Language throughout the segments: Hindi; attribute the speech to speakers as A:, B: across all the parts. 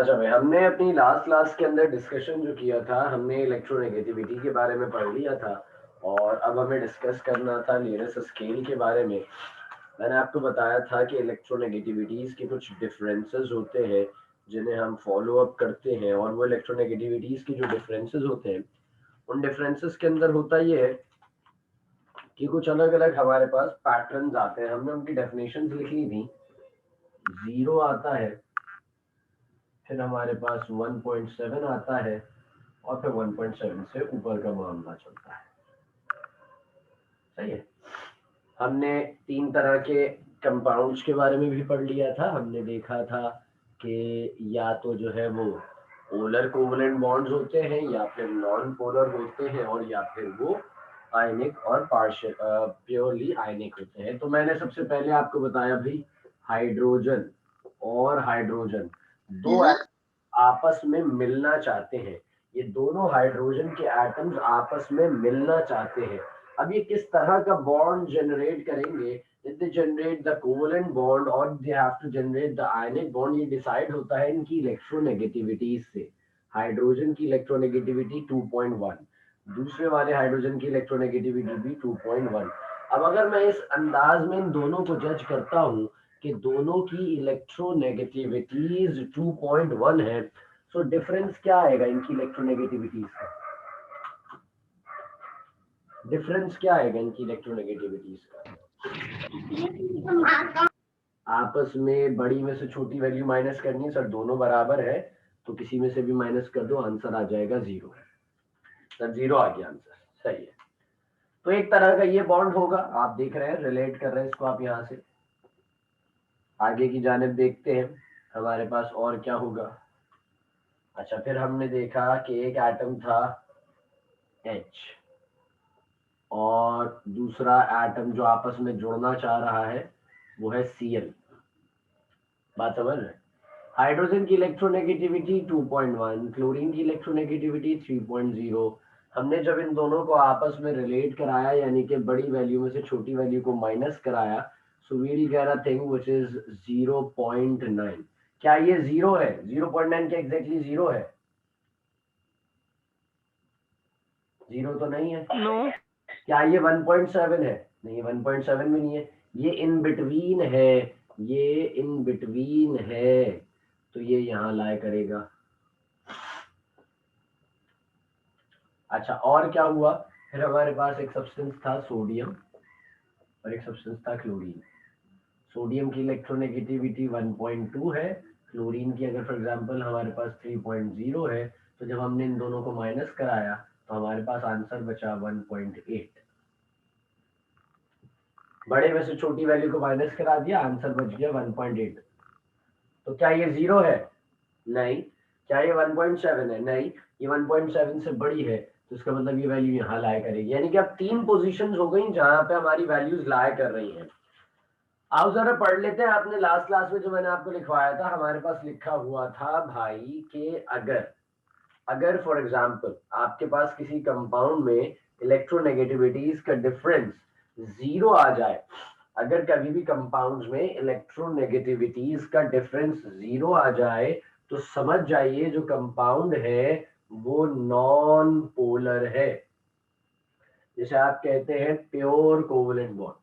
A: अच्छा भाई, हमने अपनी लास्ट क्लास के अंदर डिस्कशन जो किया था, हमने इलेक्ट्रोनेगेटिविटी के बारे में पढ़ लिया था और अब हमें डिस्कस करना था लीनियस स्केल के बारे में। मैंने आपको बताया था कि इलेक्ट्रोनेगेटिविटीज के कुछ डिफरेंसेस होते हैं जिन्हें हम फॉलो अप करते हैं, और वो इलेक्ट्रोनेगेटिविटीज के जो डिफरेंसेस होते हैं उन डिफरेंसेस के अंदर होता ये है कि कुछ अलग अलग हमारे पास पैटर्न्स आते हैं। हमने उनकी डेफिनेशंस लिख ली थी। जीरो आता है, फिर हमारे पास 1.7 आता है और फिर 1.7 से ऊपर का मामला चलता है। सही है। हमने तीन तरह के कंपाउंड्स के बारे में भी पढ़ लिया था। हमने देखा था कि या तो जो है वो पोलर कोवलेंट बॉन्ड्स होते हैं या फिर नॉन पोलर होते हैं, और या फिर वो आयनिक और पार्शियल प्योरली आयनिक होते हैं। तो मैंने सबसे पहले आपको बताया भाई, हाइड्रोजन और हाइड्रोजन दो आपस में मिलना चाहते हैं। ये दोनों हाइड्रोजन के एटम्स आपस में मिलना चाहते हैं। अब ये किस तरह का बॉन्ड जनरेट करेंगे? They generate the covalent bond और they have to generate the ionic bond. ये डिसाइड होता है इनकी इलेक्ट्रोनेगेटिविटीज से। हाइड्रोजन की इलेक्ट्रोनेगेटिविटी 2.1, दूसरे वाले हाइड्रोजन की इलेक्ट्रोनेगेटिविटी भी 2.1। अब अगर मैं इस अंदाज में इन दोनों को जज करता हूं कि दोनों की इलेक्ट्रोनेगेटिविटीज 2.1 है, सो डिफरेंस क्या आएगा इनकी इलेक्ट्रोनेगेटिविटीज का? डिफरेंस क्या आएगा इनकी इलेक्ट्रोनेगेटिविटीज का? आपस में बड़ी में से छोटी वैल्यू माइनस करनी है सर, दोनों बराबर है तो किसी में से भी माइनस कर दो, आंसर आ जाएगा जीरो। सर जीरो आ गया आंसर, सही है। तो एक तरह का ये बॉन्ड होगा, आप देख रहे हैं, रिलेट कर रहे हैं इसको आप यहां से। आगे की जानिब देखते हैं हमारे पास और क्या होगा। अच्छा, फिर हमने देखा कि एक एटम था H और दूसरा एटम जो आपस में जुड़ना चाह रहा है वो है Cl। बात समझ रहे हैं? हाइड्रोजन की इलेक्ट्रोनेगेटिविटी 2.1, क्लोरीन की इलेक्ट्रोनेगेटिविटी 3.0। हमने जब इन दोनों को आपस में रिलेट कराया, यानी कि बड़ी वैल्यू में से छोटी वैल्यू को माइनस कराया, so we will get a thing which is 0.9। क्या ये जीरो है? 0.9 क्या एग्जैक्टली जीरो है? जीरो तो नहीं है।
B: नो।
A: क्या ये 1.7 है? नहीं, 1.7 भी नहीं है। ये इन बिटवीन है, ये इन बिटवीन है, तो ये यहां लाया करेगा। अच्छा, और क्या हुआ? फिर हमारे पास एक सब्सटेंस था सोडियम और एक सब्सटेंस था क्लोरीन। सोडियम की इलेक्ट्रोनेगेटिविटी 1.2 है, क्लोरीन की अगर फॉर एग्जांपल हमारे पास 3.0 है, तो जब हमने इन दोनों को माइनस कराया तो हमारे पास आंसर बचा 1.8। बड़े में से छोटी वैल्यू को माइनस करा दिया, आंसर बच गया 1.8। तो क्या ये जीरो है? नहीं। क्या ये 1.7 है? नहीं। ये 1.7 से बड़ी है, तो इसका मतलब ये वैल्यू यहाँ लाया करेगी। यानी कि अब तीन पोजीशंस हो गई जहां पे हमारी वैल्यूज लाया कर रही हैं। आओ जरा पढ़ लेते हैं। आपने लास्ट क्लास में जो मैंने आपको लिखवाया था, हमारे पास लिखा हुआ था भाई कि अगर अगर फॉर एग्जांपल आपके पास किसी कंपाउंड में इलेक्ट्रोनेगेटिविटीज का डिफरेंस जीरो आ जाए, अगर कभी भी कंपाउंड्स में इलेक्ट्रोनेगेटिविटीज का डिफरेंस जीरो आ जाए, तो समझ जाइए जो कंपाउंड है वो नॉन पोलर है, जिसे आप कहते हैं प्योर कोवलेंट बॉन्ड।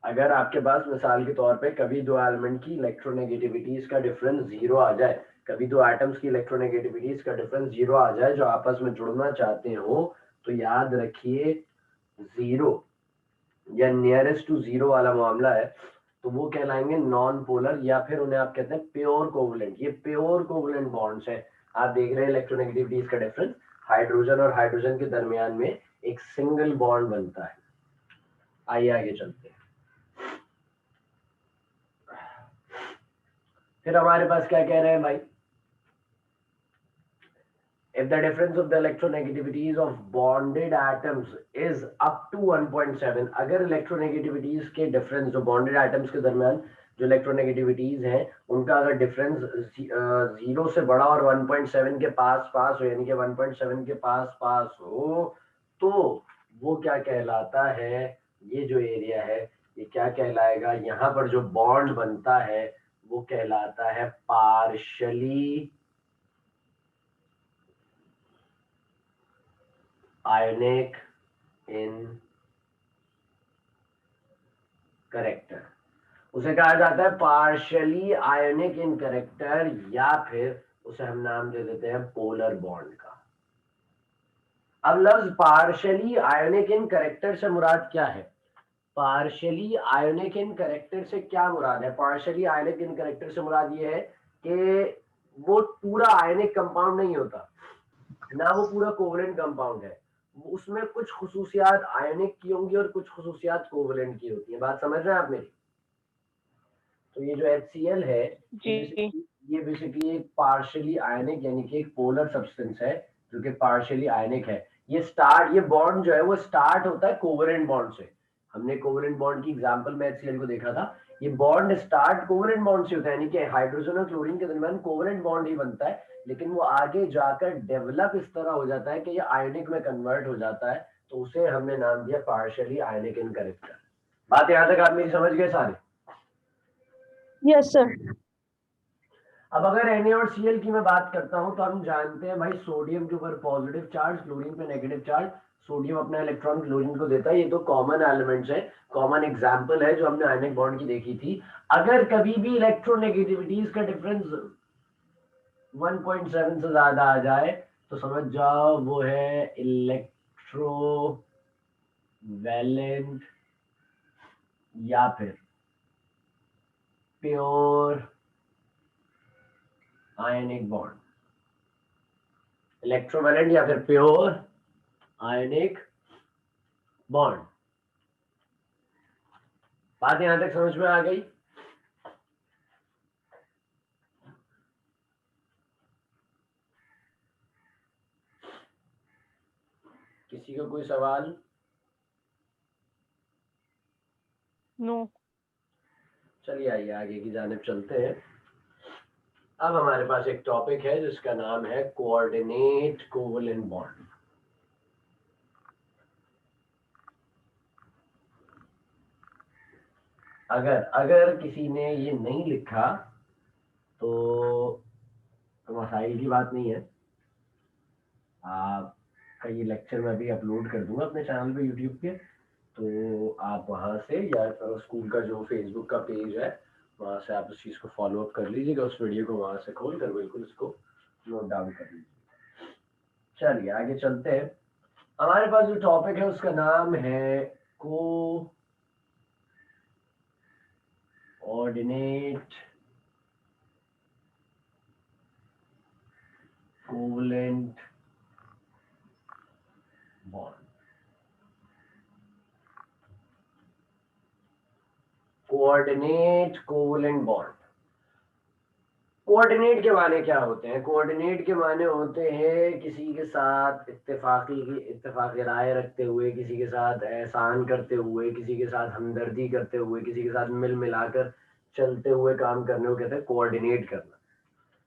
A: अगर आपके पास मिसाल के तौर पे कभी दो एलिमेंट की इलेक्ट्रोनेगेटिविटीज का डिफरेंस जीरो आ जाए, कभी दो एटम्स की इलेक्ट्रोनेगेटिविटीज का डिफरेंस जीरो आ जाए जो आपस में जुड़ना चाहते हो, तो याद रखिए जीरो या नियरेस्ट टू जीरो वाला मामला है, तो वो कहलाएंगे नॉन पोलर, या फिर उन्हें आप कहते हैं प्योर कोवलेंट। ये प्योर कोवलेंट बॉन्ड्स है। आप देख रहे हैं इलेक्ट्रोनेगेटिविटीज का डिफरेंस, हाइड्रोजन और हाइड्रोजन के दरमियान में एक सिंगल बॉन्ड बनता है। आइए आगे चलते हैं। फिर हमारे पास क्या कह रहे हैं भाई? If the difference of the electronegativities of bonded atoms is up to 1.7, अगर electronegativities के difference जो bonded atoms के दरमियान जो electronegativities हैं उनका अगर difference जीरो से बड़ा और 1.7 के पास पास हो, यानी कि 1.7 के पास पास हो, तो वो क्या कहलाता है, ये जो एरिया है ये क्या कहलाएगा, यहाँ पर जो बॉन्ड बनता है वो कहलाता है पार्शली आयोनिक इन करेक्टर। उसे कहा जाता है पार्शली आयोनिक इन करेक्टर, या फिर उसे हम नाम दे देते हैं पोलर बॉन्ड का। अब लफ्ज पार्शली आयोनिक इन करेक्टर से मुराद क्या है? पार्शली आयोनिक इन करेक्टर से क्या मुराद है? पार्शली आयोनिक इन करेक्टर से मुराद ये है कि वो पूरा आयोनिक कंपाउंड नहीं होता, ना वो पूरा कोवलेंट कंपाउंड है, उसमें कुछ खुसूसियात आयोनिक की होंगी और कुछ खुसूसियात कोवलेंट की होती है। बात समझ रहे हैं आप मेरी? तो ये जो HCl है
B: जी।
A: ये बेसिकली एक पार्शियली आयनिक यानी कि एक पोलर सब्सटेंस है जो कि पार्शियली आयनिक है। ये बॉन्ड जो है वो स्टार्ट होता है कोवेलेंट बॉन्ड से। हमने कोवेलेंट बॉन्ड की एग्जांपल में HCl को देखा था। ये बॉन्ड स्टार्ट कोवेलेंट बॉन्ड से होता है, यानी कि हाइड्रोजन और क्लोरीन के दरमियान कोवेलेंट बॉन्ड ही बनता है, लेकिन वो आगे जाकर डेवलप इस तरह हो जाता है कि ये आयनिक में कन्वर्ट हो जाता है, तो उसे हमने नाम दिया पार्शियली आयनिक इन करेक्टर। बात यहां तक आप मेरी समझ गए सारे?
B: Yes sir.
A: अब अगर Na और Cl की मैं बात करता हूं तो हम जानते हैं भाई, सोडियम के ऊपर पॉजिटिव चार्ज, क्लोरीन पे नेगेटिव चार्ज। सोडियम अपना इलेक्ट्रॉन क्लोरीन को देता है, ये तो कॉमन एलिमेंट्स है, कॉमन एग्जांपल है जो हमने आयनिक बॉन्ड की देखी थी। अगर कभी भी इलेक्ट्रोनेगेटिविटीज का डिफरेंस 1.7 से ज्यादा आ जाए तो समझ जाओ वो है इलेक्ट्रो वैलेंट या फिर प्योर आयनिक बॉन्ड। इलेक्ट्रोवैलेंट या फिर प्योर आयनिक बॉन्ड। बात यहां तक समझ में आ गई? किसी का कोई सवाल?
B: नो।
A: चलिए आइए आगे की जानिब चलते हैं। अब हमारे पास एक टॉपिक है जिसका नाम है कोऑर्डिनेट कोवेलेंट बॉन्ड। अगर अगर किसी ने ये नहीं लिखा तो मसाइल की बात नहीं है। आपका ये लेक्चर मैं भी अपलोड कर दूंगा अपने चैनल पे यूट्यूब पे, तो आप वहां से या फिर स्कूल का जो फेसबुक का पेज है वहां से आप उस चीज़ को फॉलो अप कर लीजिएगा, उस वीडियो को वहां से खोल कर बिल्कुल उसको नोट डाउन कर लीजिए। चलिए आगे चलते हैं। हमारे पास जो टॉपिक है उसका नाम है coordinate covalent bond. Coordinate covalent bond. Coordinate के माने क्या होते हैं? कोऑर्डिनेट के माने होते हैं किसी के साथ इत्तेफाकी राय रखते हुए, किसी के साथ एहसान करते हुए, किसी के साथ हमदर्दी करते हुए, किसी के साथ मिल मिलाकर चलते हुए काम करने को कहते हैं कोऑर्डिनेट करना।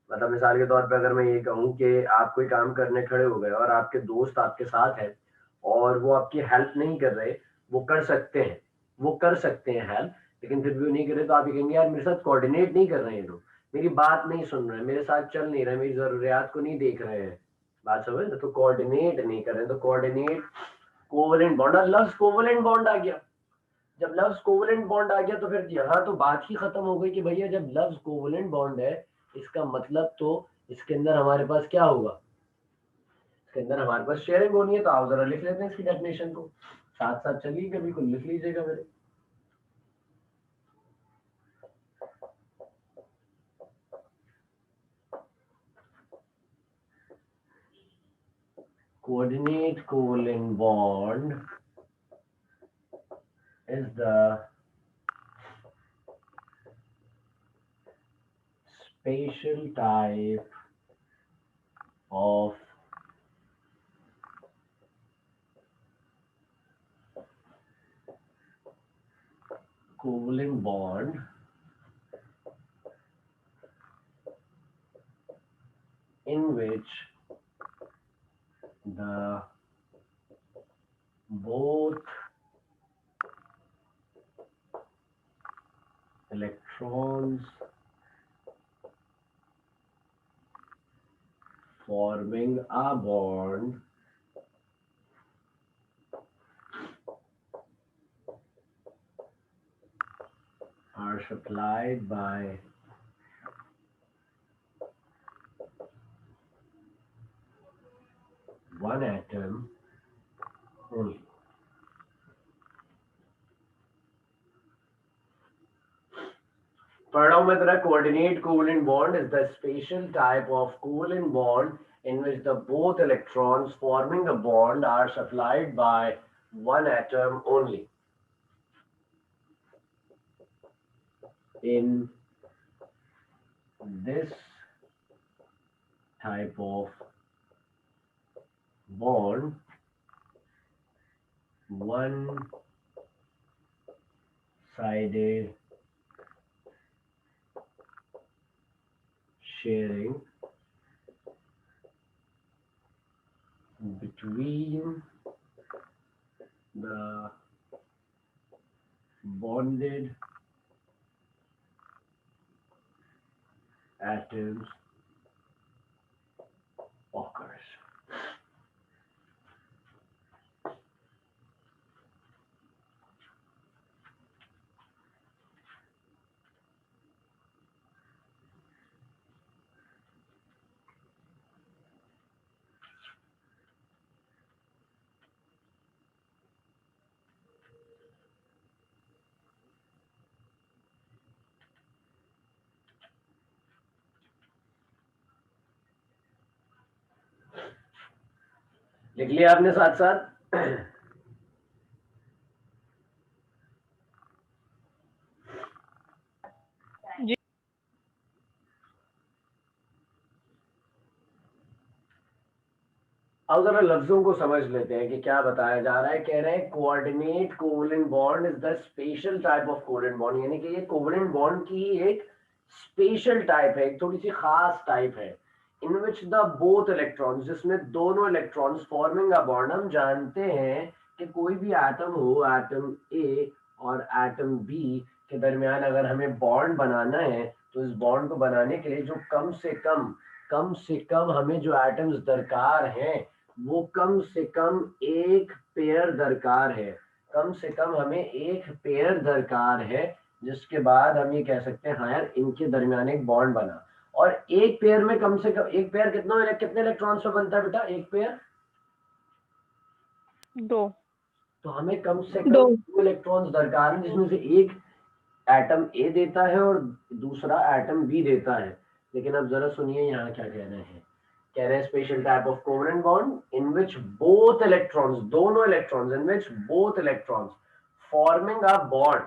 A: मतलब मिसाल के तौर पे अगर मैं ये कहूँ कि आप कोई काम करने खड़े हो गए और आपके दोस्त आपके साथ है और वो आपकी हेल्प नहीं कर रहे, वो कर सकते हैं, वो कर सकते हैं हेल्प, लेकिन फिर भी वो नहीं कर रहे तो आप ये कहेंगे यार मेरे साथ कोऑर्डिनेट नहीं कर रहे हैं लोग, मेरी बात नहीं सुन रहे, मेरे साथ चल नहीं रहे, मेरी जरूरियात को नहीं देख रहे हैं। बात समझ ना? तो कोऑर्डिनेट नहीं कर रहे, तो कोऑर्डिनेट कोवलेंट बॉन्ड। और लफ्ज कोवलेंट बॉन्ड आ गया। जब लफ्ज कोवलेंट बॉन्ड आ गया तो फिर यहाँ तो बात ही खत्म हो गई कि भैया जब लफ्ज कोवलेंट बॉन्ड है इसका मतलब तो इसके अंदर हमारे पास क्या होगा? इसके अंदर हमारे पास शेयरिंग होनी है। तो आप जरा लिख लेते हैं इसकी डेफिनेशन को, साथ साथ चलिए कभी को लिख लीजिएगा मेरे। Coordinate covalent bond is the spatial type of covalent bond in which the both electrons forming a bond are supplied by one atom only. पढ़ रहा हूं मैं तेरा coordinate covalent bond is the special type of covalent bond in which the both electrons forming the bond are supplied by one atom only. In this type of bond, one-sided sharing between the bonded atoms occurs. लिख लिया आपने साथ साथ?
B: जी
A: अब जरा लफ्जों को समझ लेते हैं कि क्या बताया जा रहा है। कह रहे हैं coordinate covalent bond is the special type of covalent bond, यानी कि ये कोवलेंट बॉन्ड की एक स्पेशल टाइप है, एक थोड़ी सी खास टाइप है। इन विच द बोथ इलेक्ट्रॉन्स, जिसमें दोनों इलेक्ट्रॉन्स फॉर्मिंग अ बॉन्ड। हम जानते हैं कि कोई भी एटम हो, एटम ए और एटम बी के दरमियान अगर हमें बॉन्ड बनाना है तो इस बॉन्ड को बनाने के लिए जो कम से कम हमें जो एटम्स दरकार हैं वो कम से कम एक पेयर दरकार है। कम से कम हमें एक पेयर दरकार है, जिसके बाद हम ये कह सकते हैं हाँ यार इनके दरमियान एक बॉन्ड बना। और एक पेयर में कम से कम एक पेयर कितने इलेक्ट्रॉन्स में बनता है बेटा? एक पेयर
B: 2
A: तो हमें कम से कम
B: 2
A: दो इलेक्ट्रॉन्स दरकार हैं, जिसमें से एक एटम ए देता है और दूसरा एटम बी देता है। लेकिन अब जरा सुनिए यहाँ क्या कह रहे हैं। कह रहे हैं special type of covalent bond in which both electrons, दोनों electrons, in which both electrons forming a bond,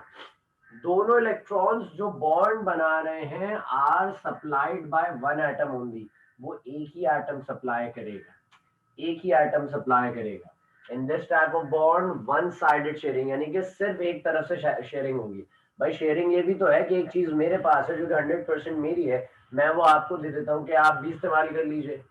A: दोनों इलेक्ट्रॉन्स जो बॉन्ड बना रहे हैं are supplied by one atom only. वो एक ही एटम सप्लाई करेगा, एक ही एटम सप्लाई करेगा। In this type of bond one sided sharing, यानी कि सिर्फ एक तरफ से शेयरिंग होगी। भाई शेयरिंग ये भी तो है कि एक चीज मेरे पास है जो कि 100% मेरी है, मैं वो आपको दे देता हूँ कि आप भी इस्तेमाल कर लीजिए।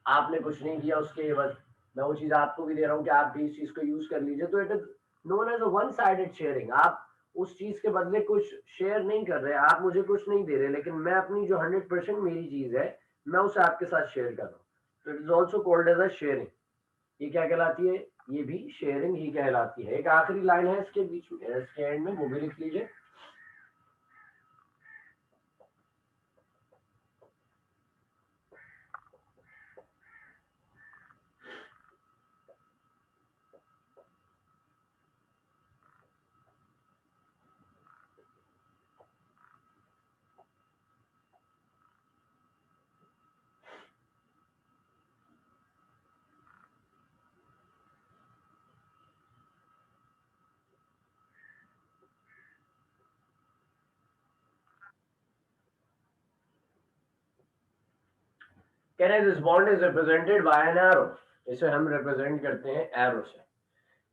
A: आपने कुछ नहीं किया उसके एवज, मैं वो चीज आपको भी दे रहा हूँ कि आप भी इस चीज को यूज कर लीजिए। तो it is known as a one sided sharing. आप उस चीज के बदले कुछ शेयर नहीं कर रहे, आप मुझे कुछ नहीं दे रहे, लेकिन मैं अपनी जो 100% मेरी चीज है मैं उसे आपके साथ शेयर कर रहा हूँ। तो it is also called as a sharing. ये क्या कहलाती है? ये भी शेयरिंग ही कहलाती है। एक आखिरी लाइन है इसके बीच में, इसके एंड में, वो भी लिख लीजिए। कह रहे हैं this bond is represented by an arrow. इसे हम रिप्रेजेंट करते हैं एरो से।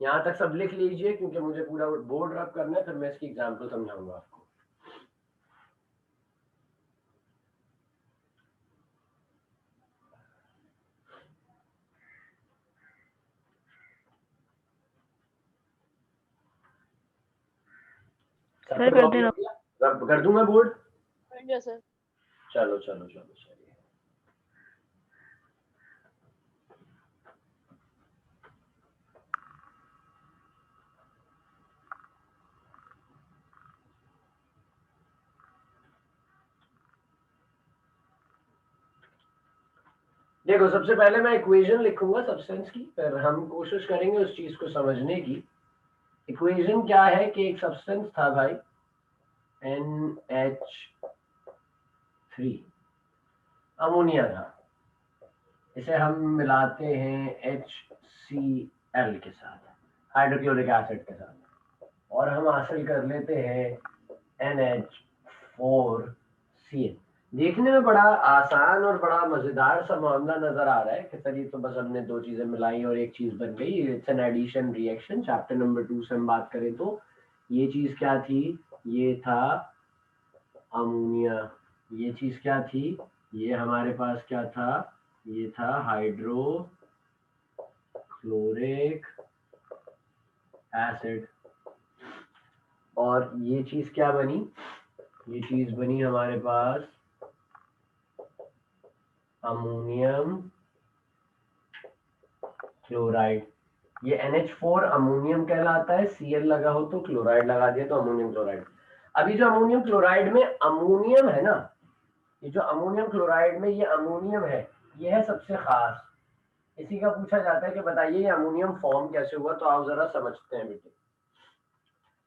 A: यहाँ तक सब लिख लीजिए क्योंकि मुझे पूरा बोर्ड रब करना है, फिर मैं इसकी एग्जांपल समझाऊंगा आपको।
B: सर कर देना।
A: रब कर दूं मैं बोर्ड?
B: सर
A: चलो चलो चलो चलिए। देखो सबसे पहले मैं इक्वेशन लिखूंगा सब्सटेंस की, फिर हम कोशिश करेंगे उस चीज को समझने की। इक्वेशन क्या है कि एक सब्सटेंस था भाई NH3 अमोनिया था, इसे हम मिलाते हैं HCl के साथ, हाइड्रोक्लोरिक एसिड के साथ, और हम हासिल कर लेते हैं NH4Cl। देखने में बड़ा आसान और बड़ा मजेदार सा मामला नजर आ रहा है कि सर ये तो बस हमने दो चीजें मिलाई और एक चीज बन गई। It's an addition reaction. Chapter number 2 से हम बात करें तो ये चीज क्या थी? ये था अमोनिया। ये चीज क्या थी? ये हमारे पास क्या था? ये था हाइड्रोक्लोरिक एसिड। और ये चीज क्या बनी? ये चीज बनी हमारे पास अमोनियम क्लोराइड। ये NH4 अमोनियम कहलाता है, Cl लगा हो तो क्लोराइड लगा दिया तो अमोनियम क्लोराइड। अभी जो अमोनियम क्लोराइड में अमोनियम है ना, ये जो अमोनियम क्लोराइड में ये अमोनियम है, ये है सबसे खास। इसी का पूछा जाता है कि बताइए ये अमोनियम फॉर्म कैसे हुआ। तो आप जरा समझते हैं बेटे।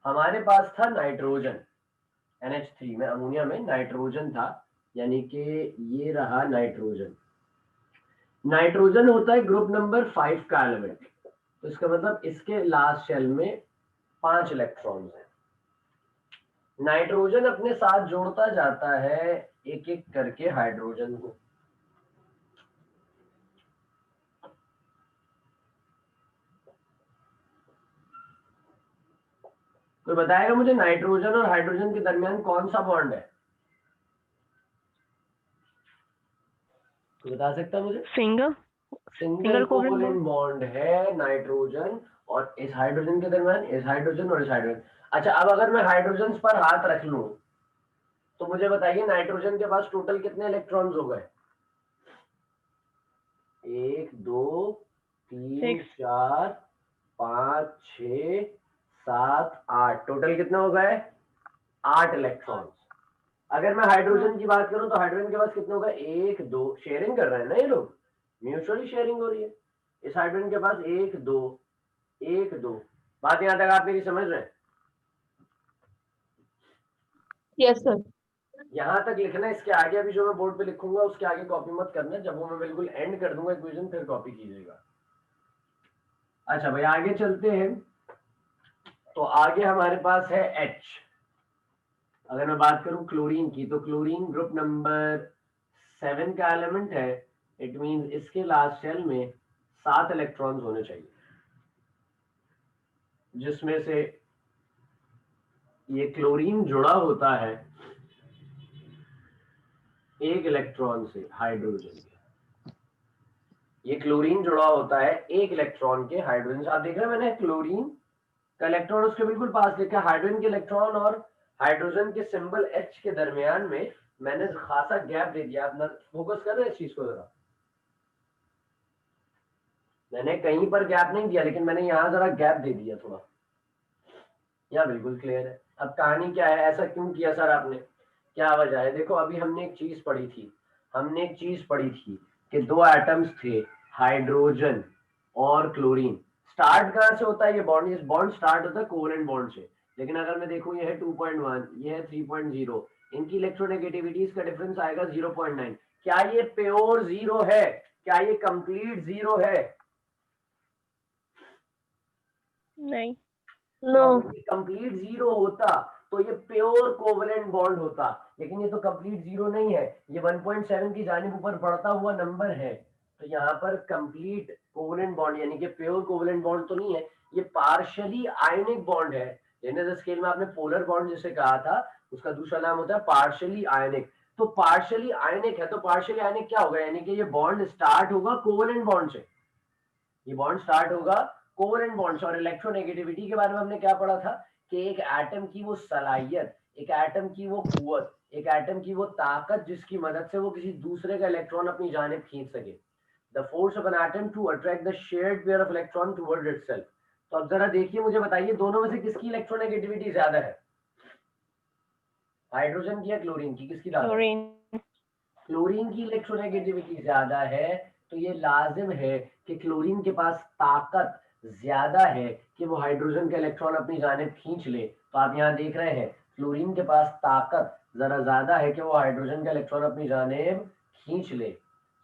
A: हमारे पास था नाइट्रोजन, NH3 में अमोनिया में नाइट्रोजन था, यानी कि ये रहा नाइट्रोजन। नाइट्रोजन होता है ग्रुप नंबर 5 का एलिमेंट, तो इसका मतलब इसके लास्ट शेल में 5 इलेक्ट्रॉन्स हैं। नाइट्रोजन अपने साथ जोड़ता जाता है एक एक करके हाइड्रोजन को। तो बताएगा मुझे नाइट्रोजन और हाइड्रोजन के दरमियान कौन सा बॉन्ड है? तो बता सकता मुझे?
B: Single
A: single
B: covalent
A: covalent bond है नाइट्रोजन और इस हाइड्रोजन के दरमियान, इस हाइड्रोजन और इस हाइड्रोजन। अच्छा, अब अगर मैं हाइड्रोजन पर हाथ रख लूं तो मुझे बताइए नाइट्रोजन के पास टोटल कितने इलेक्ट्रॉन्स हो गए? 1 2 3 4 5 6 7 8, टोटल कितने हो गए? 8 इलेक्ट्रॉन्स। अगर मैं हाइड्रोजन की बात करूं तो हाइड्रोजन के पास कितने हो गए? 1 2, शेयरिंग कर रहे हैं ना ये लोग, म्यूचुअली शेयरिंग हो रही है। इस हाइड्रोजन के पास 1 2 1 2। बात यहां तक आप मेरी समझ रहे हैं?
B: Yes sir.
A: यहां तक लिखना है। इसके आगे अभी जो मैं बोर्ड पे लिखूंगा उसके आगे कॉपी मत करना, जब वो मैं बिल्कुल एंड कर दूंगा इक्वेशन फिर कॉपी कीजिएगा। अच्छा भाई आगे चलते हैं। तो आगे हमारे पास है H। अगर मैं बात करूं क्लोरीन की तो क्लोरीन ग्रुप नंबर 7 का एलिमेंट है। इट मींस इसके लास्ट शेल में 7 इलेक्ट्रॉन्स होने चाहिए, जिसमें से ये क्लोरीन जुड़ा होता है एक इलेक्ट्रॉन से हाइड्रोजन के। ये क्लोरीन जुड़ा होता है एक इलेक्ट्रॉन के हाइड्रोजन से। आप देख रहे हैं मैंने क्लोरीन का इलेक्ट्रॉन उसके बिल्कुल पास लिखा है। हाइड्रोजन के इलेक्ट्रॉन और हाइड्रोजन के सिंबल H के दरमियान में मैंने खासा गैप दे दिया। अपना फोकस कर रहे हैं इस चीज को जरा। मैंने कहीं पर गैप नहीं दिया, लेकिन मैंने यहाँ जरा गैप दे दिया थोड़ा। यहाँ बिल्कुल क्लियर है। अब कहानी क्या है, ऐसा क्यों किया सर आपने, क्या वजह है? देखो अभी हमने एक चीज पढ़ी थी कि दो एटम्स थे, हाइड्रोजन और क्लोरीन। स्टार्ट कहाँ से होता है ये बॉन्ड? ये बॉन्ड स्टार्ट होता है कोवलेंट बॉन्ड से। लेकिन अगर मैं देखूं ये है 2.1, ये है 3.0, इनकी इलेक्ट्रोनेगेटिविटीज का डिफरेंस आएगा 0.9। क्या ये प्योर जीरो है? क्या ये कंप्लीट जीरो है?
B: नहीं। नो।
A: कंप्लीट जीरो होता तो ये प्योर कोवलेंट बॉन्ड होता, लेकिन ये तो कंप्लीट जीरो नहीं है। ये 1.7 की जानिब ऊपर बढ़ता हुआ नंबर है। तो यहाँ पर कंप्लीट कोवलेंट बॉन्ड यानी कि प्योर कोवलेंट बॉन्ड तो नहीं है, ये पार्शियली आयनिक बॉन्ड है। लेनेस स्केल में आपने पोलर बॉन्ड जिसे कहा था उसका दूसरा नाम होता है पार्शियली आयनिक। तो पार्शियली आयनिक है तो पार्शियली आयनिक क्या होगा? यानी कि ये बॉन्ड स्टार्ट होगा कोवलेंट बॉन्ड से। ये बॉन्ड स्टार्ट होगा कोवलेंट बॉन्ड से। और इलेक्ट्रोनेगेटिविटी के बारे में हमने क्या पढ़ा था कि एक एटम की वो सलाहियत, एक एटम की वो कुव्वत, एक एटम की वो ताकत जिसकी मदद से वो किसी दूसरे का इलेक्ट्रॉन अपनी जानिब खींच सके। The force of an atom to attract the shared pair of electron toward itself. तो अब जरा देखिए, मुझे बताइए दोनों में से किसकी इलेक्ट्रोनेगेटिविटी ज्यादा है, हाइड्रोजन की या क्लोरीन की, किसकी ज्यादा है?
B: क्लोरीन।
A: क्लोरीन की इलेक्ट्रोनेगेटिविटी ज्यादा है, तो ये लाजिम है कि क्लोरीन के पास ताकत ज्यादा है कि वो हाइड्रोजन का इलेक्ट्रॉन अपनी जानिब खींच ले। तो आप यहाँ देख रहे हैं क्लोरीन के पास ताकत जरा ज्यादा है कि वो हाइड्रोजन का इलेक्ट्रॉन अपनी जानिब खींच ले।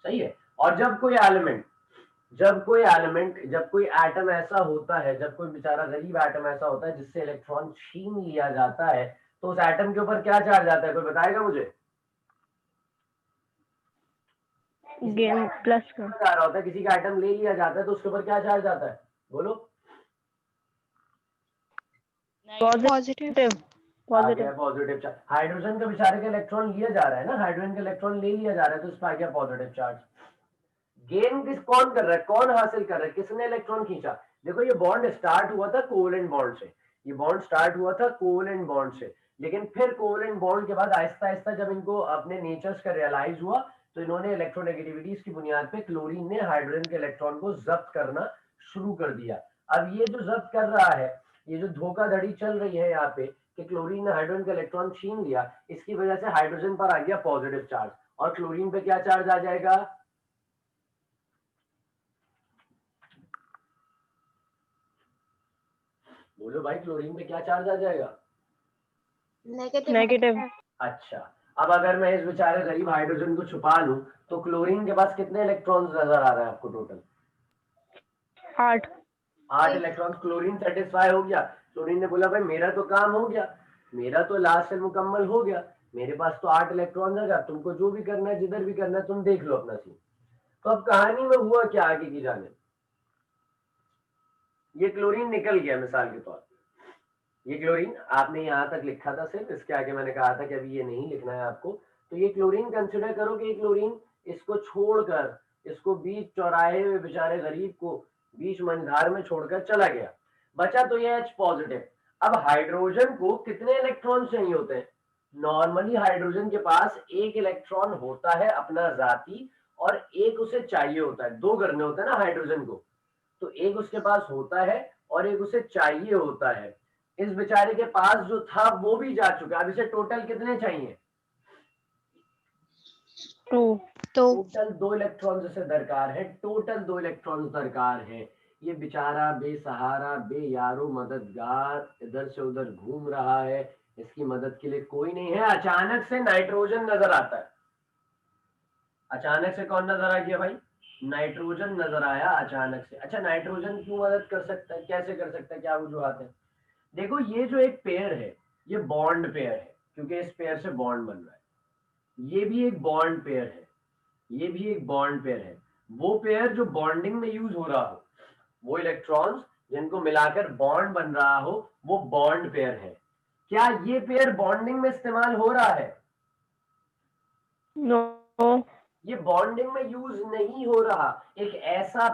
A: सही है। और जब कोई एटम ऐसा होता है, जब कोई बेचारा गरीब एटम ऐसा होता है जिससे इलेक्ट्रॉन छीन लिया जाता है, तो उस एटम के ऊपर क्या चार्ज आता है, कोई बताएगा मुझे?
B: गेन प्लस का
A: जा रहा होता है, किसी का आइटम ले लिया जाता है तो उसके ऊपर क्या चार्ज आता है, बोलो?
B: पॉजिटिव।
A: आ गया पॉजिटिव चार्ज। हाइड्रोजन का बेचारे का इलेक्ट्रॉन लिया जा रहा है ना, हाइड्रोजन का इलेक्ट्रॉन ले लिया जा रहा है, तो उसमें आ गया पॉजिटिव चार्ज। गेन किस कौन कर रहा है, कौन हासिल कर रहा है, किसने इलेक्ट्रॉन खींचा? देखो ये बॉन्ड स्टार्ट हुआ था कोवेलेंट बॉन्ड से, ये बॉन्ड स्टार्ट हुआ था कोवेलेंट बॉन्ड से, लेकिन फिर कोवेलेंट बॉन्ड के बाद आहिस्ता आहिस्ता जब इनको अपने नेचर्स का रियलाइज हुआ, तो इन्होंने इलेक्ट्रोनेगेटिविटीज की बुनियाद पे क्लोरीन ने हाइड्रोजन के इलेक्ट्रॉन को जब्त करना शुरू कर दिया। अब ये जो जब्त कर रहा है, ये जो धोखाधड़ी चल रही है यहाँ पे कि क्लोरीन ने हाइड्रोजन का इलेक्ट्रॉन छीन लिया, इसकी वजह से हाइड्रोजन पर आ गया पॉजिटिव चार्ज और क्लोरीन पे क्या चार्ज आ जाएगा? बोलो भाई, क्लोरीन पे क्या चार्ज आ जाएगा?
B: नेगेटिव।
A: अच्छा, अब अगर मैं इस बेचारे गरीब हाइड्रोजन को छुपा लूं, तो क्लोरीन के पास कितने इलेक्ट्रॉन्स नजर आ रहे हैं आपको टोटल? 8 इलेक्ट्रॉन। क्लोरीन सेटिस्फाई हो गया, क्लोरीन ने बोला भाई मेरा तो काम हो गया, मेरा तो लास्ट सेल मुकम्मल हो गया, मेरे पास तो 8 इलेक्ट्रॉन है, तुमको जो भी करना है जिधर भी करना है तुम देख लो अपना सीन। तो अब कहानी में हुआ क्या आगे की जाने, ये क्लोरीन निकल गया मिसाल के तौर पर, ये क्लोरीन आपने यहाँ तक लिखा था सिर्फ, इसके आगे मैंने कहा था कि अभी ये नहीं लिखना है आपको। तो ये क्लोरीन कंसिडर करो कि ये क्लोरीन इसको छोड़कर, इसको बीच चौराहे में बेचारे गरीब को बीच मंझधार में छोड़कर चला गया, बचा तो ये H पॉजिटिव। अब हाइड्रोजन को कितने इलेक्ट्रॉन चाहिए होते हैं? नॉर्मली हाइड्रोजन के पास एक इलेक्ट्रॉन होता है अपना जाती, और एक उसे चाहिए होता है, दो करने होते हैं ना हाइड्रोजन को, तो एक उसके पास होता है और एक उसे चाहिए होता है। इस बेचारे के पास जो था वो भी जा चुका, अब इसे टोटल कितने चाहिए? टोटल 2 इलेक्ट्रॉन इसे दरकार है, टोटल 2 इलेक्ट्रॉन दरकार है। ये बेचारा बेसहारा बेयारो मददगार इधर से उधर घूम रहा है, इसकी मदद के लिए कोई नहीं है। अचानक से नाइट्रोजन नजर आता है। अचानक से कौन नजर आ गया भाई? नाइट्रोजन नजर आया अचानक से। अच्छा, नाइट्रोजन क्यों मदद कर सकता है, कैसे कर सकता है, क्या वजूहत है? देखो ये जो एक पेयर है, ये बॉन्ड पेयर है, क्योंकि इस पेयर से बॉन्ड बन रहा है। ये भी एक बॉन्ड पेयर है, ये भी एक बॉन्ड पेयर है। वो पेयर जो बॉन्डिंग में यूज हो रहा हो, वो इलेक्ट्रॉन्स जिनको मिलाकर बॉन्ड बन रहा हो, वो बॉन्ड पेयर है। क्या ये पेयर बॉन्डिंग में इस्तेमाल हो रहा है?
B: नो।
A: ये बॉन्डिंग में यूज नहीं हो रहा। एक ऐसा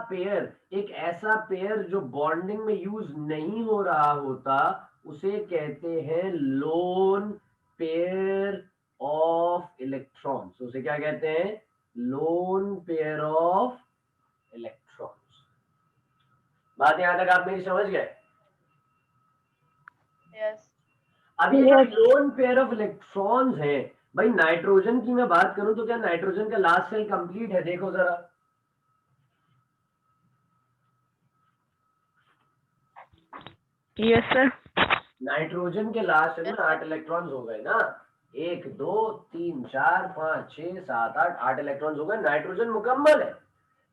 A: पेयर जो बॉन्डिंग में यूज नहीं हो रहा होता, उसे कहते हैं लोन पेयर ऑफ इलेक्ट्रॉन्स। उसे क्या कहते हैं? Lone pair of electrons. बात यहां तक आप मेरी समझ गए?
B: यस।
A: अब ये जो लोन पेयर ऑफ इलेक्ट्रॉन्स है, भाई नाइट्रोजन की मैं बात करूं तो क्या नाइट्रोजन का लास्ट सेल कंप्लीट है? देखो जरा,
B: यस सर।
A: नाइट्रोजन के लास्ट सेल में 8 इलेक्ट्रॉन्स हो गए ना, 1 2 3 4 5 6 7 8, 8 इलेक्ट्रॉन्स हो गए, नाइट्रोजन मुकम्मल है।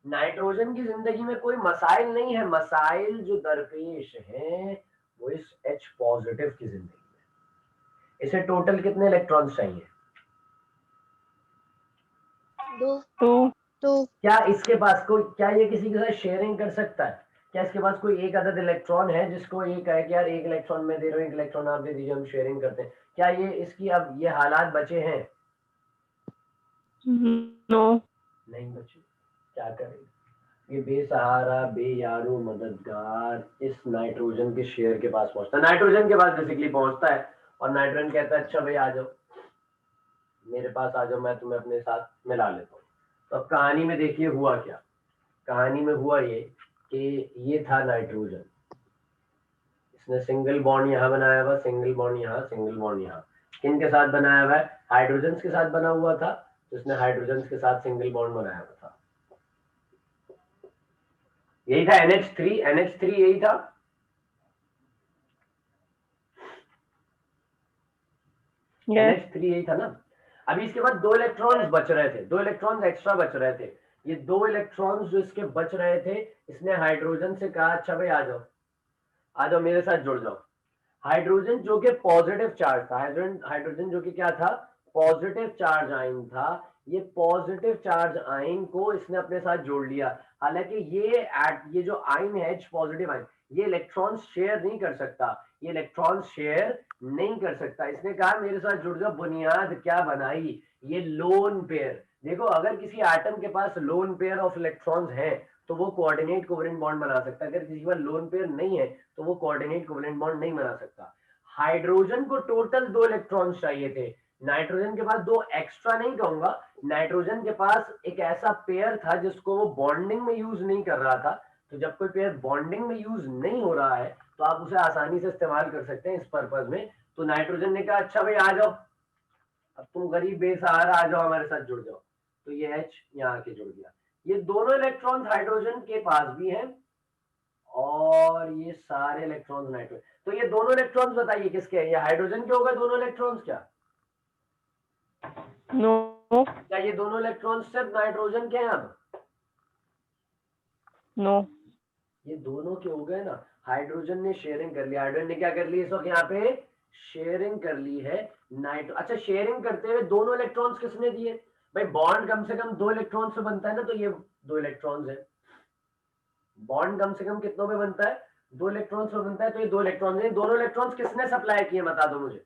A: नाइट्रोजन की जिंदगी में कोई मसाइल नहीं है, मसाइल जो दरपेश हैं वो इस H पॉजिटिव की जिंदगी में। इसे टोटल कितने इलेक्ट्रॉन्स चाहिए?
B: 2।
A: क्या इसके पास कोई, क्या ये किसी के साथ शेयरिंग कर सकता है? क्या इसके पास कोई एक अदद इलेक्ट्रॉन है जिसको ये कहे कि यार एक इलेक्ट्रॉन मैं दे रहा हूँ, एक इलेक्ट्रॉन आप दे दीजिए, हम शेयरिंग करते हैं? क्या ये इसकी अब ये हालात बचे हैं?
B: नो।
A: नहीं बचे। क्या करें? ये बेसहारा बेयारो मददगार इस नाइट्रोजन के शेर के पास पहुंचता है, नाइट्रोजन के पास बेसिकली पहुंचता है और नाइट्रोजन कहता है अच्छा भाई आ जाओ मेरे पास आ जाओ, मैं तुम्हें अपने साथ मिला लेता हूँ। तो अब कहानी में देखिए हुआ क्या, कहानी में हुआ ये कि ये था नाइट्रोजन, इसने सिंगल बॉन्ड यहाँ बनाया हुआ, सिंगल बॉन्ड यहाँ, सिंगल बॉन्ड यहाँ, किन के साथ बनाया हुआ है, हाइड्रोजन के साथ बना हुआ था, तो इसने हाइड्रोजन के साथ सिंगल बॉन्ड बनाया हुआ था। यही था NH3, NH3 यही था। NH3 यही था ना। अभी इसके बाद 2 इलेक्ट्रॉन्स बच रहे थे, 2 इलेक्ट्रॉन्स एक्स्ट्रा बच रहे थे। ये 2 इलेक्ट्रॉन्स जो इसके बच रहे थे, इसने हाइड्रोजन से कहा अच्छा भाई आ जाओ, आ जाओ मेरे साथ जुड़ जाओ। हाइड्रोजन जो कि पॉजिटिव चार्ज था, हाइड्रोजन जो कि क्या था, पॉजिटिव चार्ज आयन था, ये पॉजिटिव चार्ज आयन को इसने अपने साथ जोड़ लिया। हालांकि ये जो आयन है H पॉजिटिव आयन, ये इलेक्ट्रॉन्स शेयर नहीं कर सकता, ये इलेक्ट्रॉन्स शेयर नहीं कर सकता। इसने कहा मेरे साथ जुड़ जाओ, बुनियाद क्या बनाई, ये लोन पेयर। देखो अगर किसी एटम के पास लोन पेयर ऑफ इलेक्ट्रॉन्स है तो वो कोऑर्डिनेट कोवेलेंट बॉन्ड बना सकता है, अगर किसी के पास लोन पेयर नहीं है तो वो कोऑर्डिनेट कोवेलेंट बॉन्ड नहीं बना सकता। हाइड्रोजन को टोटल 2 इलेक्ट्रॉन्स चाहिए थे, नाइट्रोजन के पास 2 एक्स्ट्रा नहीं कहूंगा, नाइट्रोजन के पास एक ऐसा पेयर था जिसको वो बॉन्डिंग में यूज नहीं कर रहा था। तो जब कोई पेयर बॉन्डिंग में यूज नहीं हो रहा है तो आप उसे आसानी से इस्तेमाल कर सकते हैं इस पर्पज में। तो नाइट्रोजन ने कहा अच्छा भाई आ जाओ, अब तुम गरीब बेसहारा आ जाओ हमारे साथ जुड़ जाओ। तो ये H यहाँ आके जुड़ गया। ये दोनों इलेक्ट्रॉन्स हाइड्रोजन के पास भी हैं और ये सारे इलेक्ट्रॉन्स नाइट्रोजन। तो ये दोनों इलेक्ट्रॉन्स बताइए किसके हैं, ये हाइड्रोजन के हो गए दोनों इलेक्ट्रॉन्स क्या?
B: नो।
A: क्या ये दोनों इलेक्ट्रॉन्स सिर्फ नाइट्रोजन के हैं अब?
B: नो।
A: ये दोनों के हो गए ना। हाइड्रोजन ने शेयरिंग कर लिया, हाइड्रोजन ने क्या कर ली इस वक्त यहाँ पे, शेयरिंग कर ली है नाइट्रो। अच्छा शेयरिंग करते हुए दोनों इलेक्ट्रॉन्स किसने दिए भाई, बॉन्ड कम से कम 2 इलेक्ट्रॉन से बनता है ना, तो ये 2 इलेक्ट्रॉन्स है। बॉन्ड कम से कम कितनों में बनता है, 2 इलेक्ट्रॉन्स में बनता है, तो ये 2 इलेक्ट्रॉन्स हैं। दोनों इलेक्ट्रॉन्स किसने सप्लाई किए बता दो मुझे।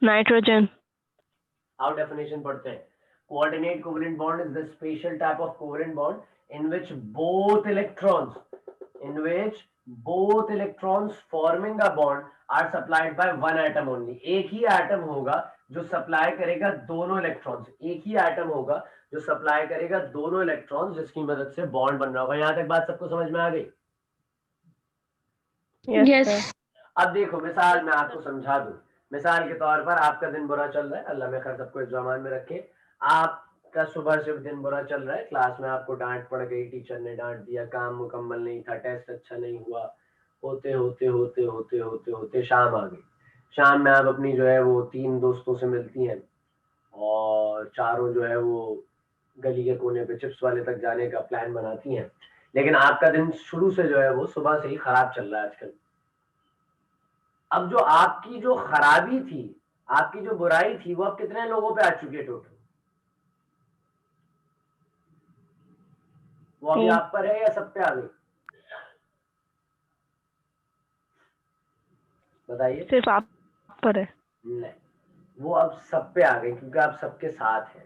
B: नाइट्रोजन।
A: आओ डेफिनेशन पढ़ते हैं। Coordinate covalent bond is the special type of covalent bond in which both electrons forming a bond are supplied by one atom only। एक ही एटम होगा जो सप्लाई करेगा दोनों इलेक्ट्रॉन्स, एक ही एटम होगा जो सप्लाई करेगा दोनों इलेक्ट्रॉन्स, जिसकी मदद से बॉन्ड बन रहा होगा। यहां तक बात सबको समझ में आ गई?
B: यस।
A: अब देखो मिसाल मैं आपको समझा दूं, मिसाल के तौर पर आपका दिन बुरा चल रहा है, अल्लाह में खैर सबको इस ज़मान में रखे। आपका सुबह से दिन बुरा चल रहा है, क्लास में आपको डांट पड़ गई, टीचर ने डांट दिया, काम मुकम्मल नहीं था, टेस्ट अच्छा नहीं हुआ, होते होते होते होते होते होते शाम आ गई। शाम में आप अपनी जो है वो 3 दोस्तों से मिलती हैं और चारों जो है वो गली के कोने पे चिप्स वाले तक जाने का प्लान बनाती हैं। लेकिन आपका दिन शुरू से जो है वो सुबह से ही खराब चल रहा है आजकल। अब जो आपकी जो खराबी थी, आपकी जो बुराई थी, वो अब कितने लोगों पे आ चुकी है टोटल? वो अभी आप पर है या सब पे आ गई? बताइए।
B: सिर्फ आप पर है।
A: नहीं, वो अब सब पे आ गई क्योंकि आप सबके साथ हैं।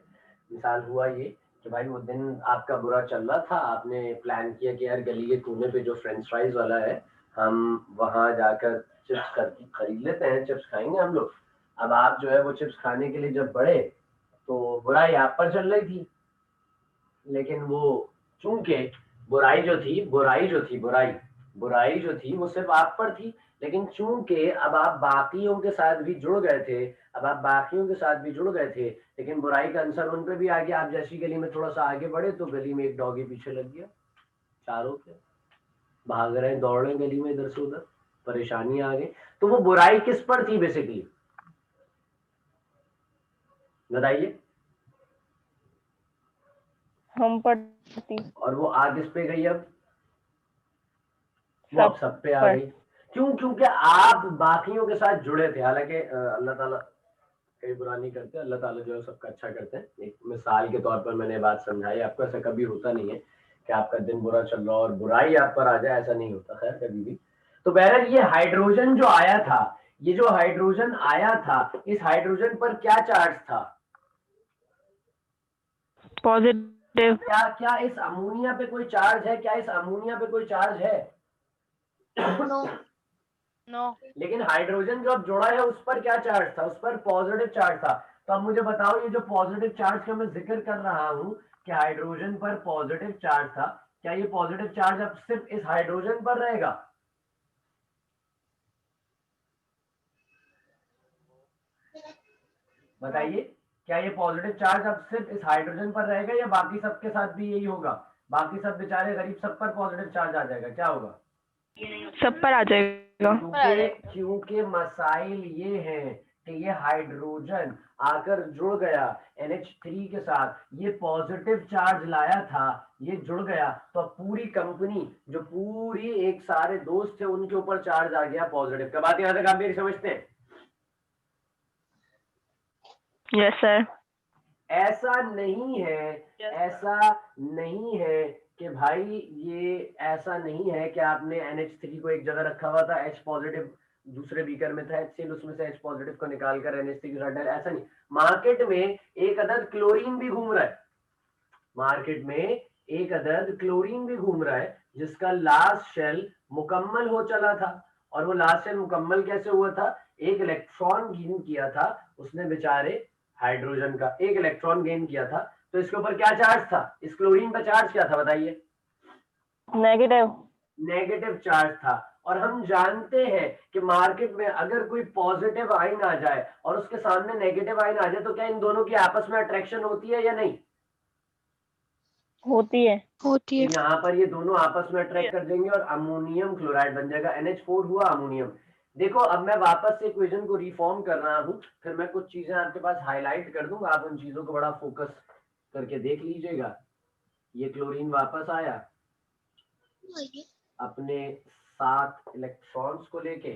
A: मिसाल हुआ ये कि भाई वो दिन आपका बुरा चल रहा था, आपने प्लान किया कि यार गली के कोने पे जो फ्रेंच फ्राइज वाला है, हम वहां जाकर चिप्स खरीद लेते हैं, चिप्स खाएंगे हम लोग। अब आप जो है वो चिप्स खाने के लिए जब बढ़े तो बुराई आप पर चल रही थी, लेकिन वो चूंकि बुराई जो थी बुराई जो थी वो सिर्फ आप पर थी, लेकिन चूंकि अब आप बाकियों के साथ भी जुड़ गए थे, लेकिन बुराई का अंसर उन पे भी आ गया। आप जैसी गली में थोड़ा सा आगे बढ़े तो गली में एक डॉगी पीछे लग गया, चारों के भाग रहे दौड़ रहे गली में इधर से उधर, परेशानी आ गई। तो वो बुराई किस पर थी बेसिकली, बताइए?
B: हम पर थी।
A: और वो आ किस पे गई अब? वो अब सब पे आ गई। क्यों? क्योंकि आप बाकियों के साथ जुड़े थे। हालांकि अल्लाह ताला कई बुरा नहीं करते, अल्लाह ताला जो है सबका अच्छा करते हैं। एक मिसाल के तौर पर मैंने बात समझाई आपको, ऐसा कभी होता नहीं है कि आपका दिन बुरा चल रहा हो और बुराई आप पर आ जाए, ऐसा नहीं होता खैर कभी भी। तो बहरहाल ये हाइड्रोजन जो आया था, ये जो हाइड्रोजन आया था, इस हाइड्रोजन पर क्या चार्ज था?
B: पॉजिटिव
A: क्या क्या इस अमोनिया पे कोई चार्ज है? क्या इस अमोनिया पे कोई चार्ज है?
C: No
B: no.
A: लेकिन हाइड्रोजन जो अब जोड़ा है उस पर क्या चार्ज था? उस पर पॉजिटिव चार्ज था। तो अब मुझे बताओ, ये जो पॉजिटिव चार्ज का मैं जिक्र कर रहा हूं कि हाइड्रोजन पर पॉजिटिव चार्ज था, क्या ये पॉजिटिव चार्ज अब सिर्फ इस हाइड्रोजन पर रहेगा? बताइए, क्या ये पॉजिटिव चार्ज अब सिर्फ इस हाइड्रोजन पर रहेगा या बाकी सबके साथ भी यही होगा? बाकी सब बेचारे गरीब, सब पर पॉजिटिव चार्ज आ जाएगा, क्या होगा?
B: सब पर आ जाएगा।
A: क्योंकि मसाइल ये हैं कि ये हाइड्रोजन आकर जुड़ गया NH3 के साथ, ये पॉजिटिव चार्ज लाया था, ये जुड़ गया, तो पूरी कंपनी, जो पूरी एक सारे दोस्त थे, उनके ऊपर चार्ज आ गया पॉजिटिव का। बात यहां तक आप मेरी समझते हैं?
B: Yes sir.
A: ऐसा नहीं है, ऐसा नहीं है कि भाई, ये ऐसा नहीं है कि आपने NH3 को एक जगह रखा हुआ था, H पॉजिटिव दूसरे बीकर में था HCl, उसमें से H पॉजिटिव को निकालकर NH3 के साथ डाला, ऐसा नहीं। मार्केट में एक अदद क्लोरीन भी घूम रहा है, मार्केट में एक अदद क्लोरीन भी घूम रहा है, जिसका लास्ट शेल मुकम्मल हो चला था। और वो लास्ट शेल मुकम्मल कैसे हुआ था? एक इलेक्ट्रॉन गेन किया था उसने, बेचारे हाइड्रोजन का एक इलेक्ट्रॉन गेन किया था। तो इसके ऊपर क्या चार्ज था? इस क्लोरीन पर चार्ज क्या था बताइए?
B: नेगेटिव।
A: नेगेटिव चार्ज था। और हम जानते हैं कि मार्केट में अगर कोई पॉजिटिव आयन आ जाए और उसके सामने नेगेटिव आयन आ जाए, तो क्या इन दोनों की आपस में अट्रैक्शन होती है या नहीं?
B: होती है।
C: होती है।
A: तो यहाँ पर ये दोनों आपस में अट्रैक्ट कर देंगे और अमोनियम क्लोराइड बन जाएगा, NH4 हुआ अमोनियम। देखो, अब मैं वापस से इक्वेशन को रिफॉर्म कर रहा हूँ, फिर मैं कुछ चीजें आपके पास हाईलाइट कर दूंगा, आप उन चीजों को बड़ा फोकस करके देख लीजिएगा। ये क्लोरीन वापस आया अपने 7 इलेक्ट्रॉन्स को लेके,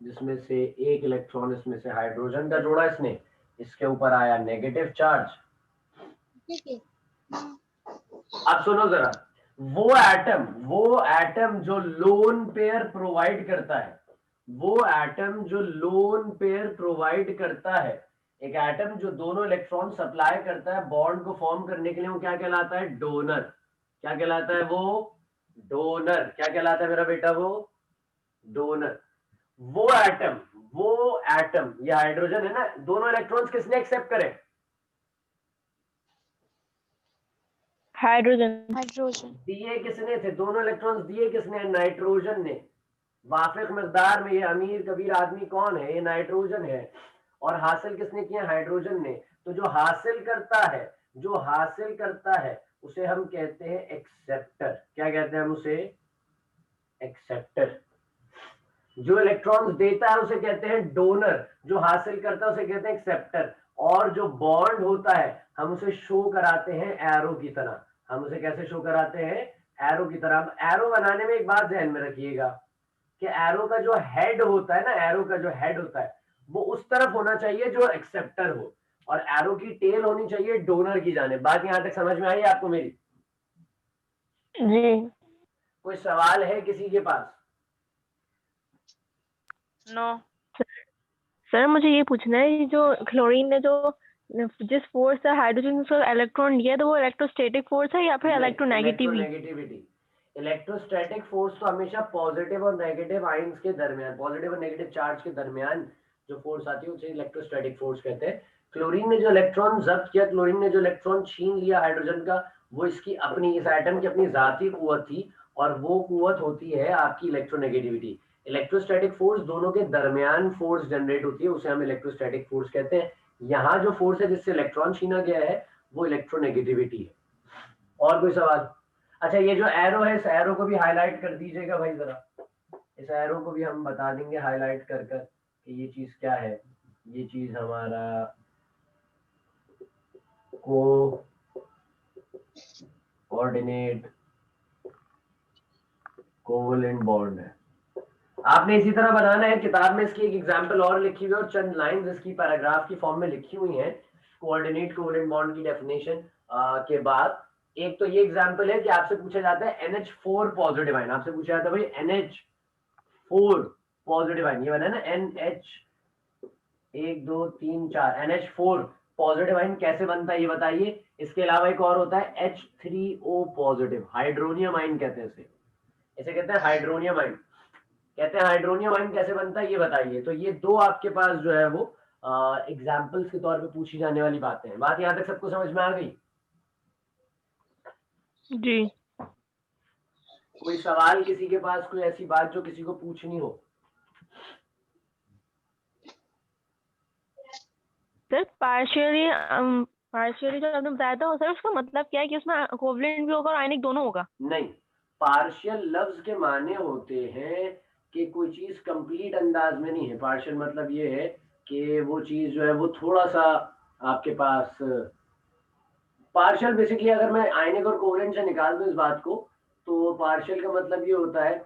A: जिसमें से एक इलेक्ट्रॉन इसमें से हाइड्रोजन का जोड़ा इसने, इसके ऊपर आया नेगेटिव चार्ज। अब सुनो जरा, वो एटम जो लोन पेयर प्रोवाइड करता है, वो एटम जो लोन पेयर प्रोवाइड करता है, एक एटम जो दोनों इलेक्ट्रॉन सप्लाई करता है बॉन्ड को फॉर्म करने के लिए, वो क्या कहलाता है? डोनर। क्या कहलाता है वो? डोनर। क्या कहलाता है मेरा बेटा? वो डोनर। वो एटम, ये हाइड्रोजन है ना, दोनों इलेक्ट्रॉन्स किसने एक्सेप्ट करे?
B: हाइड्रोजन।
A: दिए किसने थे? दोनों इलेक्ट्रॉन्स दिए किसने? नाइट्रोजन ने। वाफिक मकदार में। ये अमीर कबीर आदमी कौन है? ये नाइट्रोजन है। और हासिल किसने किया? हाइड्रोजन ने। तो जो हासिल करता है उसे हम कहते हैं एक्सेप्टर। क्या कहते हैं हम उसे? एक्सेप्टर। जो इलेक्ट्रॉन्स देता है उसे कहते हैं डोनर, जो हासिल करता है उसे कहते हैं एक्सेप्टर। और जो बॉन्ड होता है हम उसे शो कराते हैं एरो की तरह। हम उसे कैसे शो कराते हैं? एरो की तरह। एरो बनाने में एक बात ध्यान में रखिएगा कि एरो का जो हेड होता है ना, एरो का जो हेड होता है वो उस तरफ होना चाहिए जो एक्सेप्टर हो, और एरो की टेल होनी चाहिए डोनर की जाने। बात यहां तक समझ में आई आपको मेरी?
B: जी।
A: कोई सवाल है किसी के पास?
B: नो। सर मुझे ये पूछना है, जो क्लोरीन ने जो जिस फोर्स से हाइड्रोजन को इलेक्ट्रॉन लिया, तो वो इलेक्ट्रोस्टैटिक फोर्स है या फिर इलेक्ट्रोनेगेटिविटी?
A: इलेक्ट्रोनेगेटिविटी। इलेक्ट्रोस्टैटिक फोर्स तो हमेशा पॉजिटिव और नेगेटिव आयंस के दरमियान, पॉजिटिव और नेगेटिव चार्ज के दरमियान जो फोर्स आती है उसे इलेक्ट्रोस्टैटिक फोर्स कहते हैं। क्लोरीन ने जो इलेक्ट्रॉन जब्त किया, क्लोरीन ने जो इलेक्ट्रॉन छीन लिया हाइड्रोजन का, वो इसकी अपनी, इस एटम की अपनी जाती कुव्वत थी, और वो कुव्वत होती है आपकी इलेक्ट्रोनेगेटिविटी। इलेक्ट्रोस्टैटिक फोर्स दोनों के दरमियान फोर्स जनरेट होती है, उसे हम इलेक्ट्रोस्टैटिक फोर्स कहते हैं। यहाँ जो फोर्स है जिससे इलेक्ट्रॉन छीना गया है वो इलेक्ट्रोनेगेटिविटी है। और कोई सवाल? अच्छा, ये जो एरो है, इस एरो को भी हाईलाइट कर दीजिएगा भाई जरा। इस एरो को भी हम बता देंगे हाईलाइट कर कर कि ये चीज क्या है। ये चीज हमारा कोऑर्डिनेट कोवेलेंट बॉन्ड है। आपने इसी तरह बनाना है। किताब में इसकी एक एग्जांपल और लिखी हुई है और चंद लाइंस इसकी पैराग्राफ की फॉर्म में लिखी हुई हैं कोऑर्डिनेट कोवेलेंट बॉन्ड की डेफिनेशन के बाद। एक तो ये एग्जांपल है कि आपसे पूछा जाता है NH4 पॉजिटिव आयन, आपसे पूछा जाता है भाई NH4 पॉजिटिव आयन, ये बना है ना NH 1 2 3 4, NH4 पॉजिटिव आयन कैसे बनता है ये बताइए। इसके अलावा एक और होता है H3O पॉजिटिव, हाइड्रोनियम आयन कहते हैं इसे, इसे कहते हैं हाइड्रोनियम आयन। कहते हैं हाइड्रोनियम आयन कैसे बनता है ये बताइए। तो ये दो आपके पास जो है वो एग्जाम्पल्स के तौर पे पूछी जाने वाली बातें हैं। बात यहाँ तक सबको समझ में आ गई?
B: जी
A: कोई सवाल किसी के पास, कोई ऐसी बात जो किसी को पूछनी हो?
B: सर पार्शियली जो आपने बताया था सर, उसका मतलब क्या है कि उसमें कोवलेंट भी होगा और आयनिक दोनों होगा?
A: नहीं, पार्शियल लफ्ज के माने होते हैं कि कोई चीज कंप्लीट अंदाज में नहीं है। पार्शियल मतलब ये है कि वो चीज जो है वो थोड़ा सा आपके पास, पार्शियल बेसिकली अगर मैं आयनिक और कोवलेंट से निकाल दूं इस बात को, तो पार्शियल का मतलब ये होता है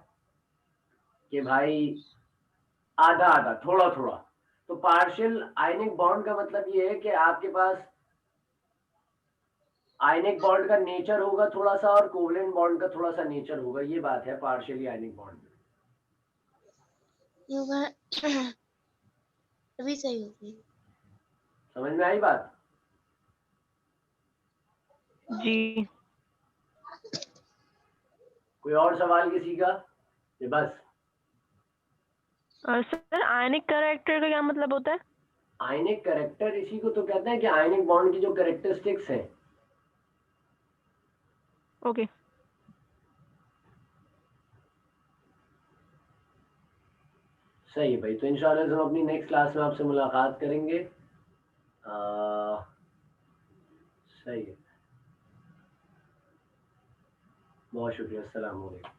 A: कि भाई आधा आधा, थोड़ा थोड़ा। तो पार्शियल आयनिक बॉन्ड का मतलब ये है कि आपके पास आयनिक बॉन्ड का नेचर होगा थोड़ा सा और कोवलेंट बॉन्ड का थोड़ा सा नेचर होगा, ये बात है पार्शियली आयनिक बॉन्ड में।
C: अभी सही होगी।
A: समझ में आई बात?
B: जी
A: कोई और सवाल किसी का? ये बस?
B: सर आयनिक कैरेक्टर का क्या मतलब होता है?
A: आयनिक कैरेक्टर इसी को तो कहते हैं कि आयनिक बॉन्ड की जो कैरेक्टरिस्टिक्स हैं।
B: ओके
A: सही है भाई, तो इंशाल्लाह हम अपनी नेक्स्ट क्लास में आपसे मुलाकात करेंगे। सही है, बहुत शुक्रिया, अस्सलाम वालेकुम।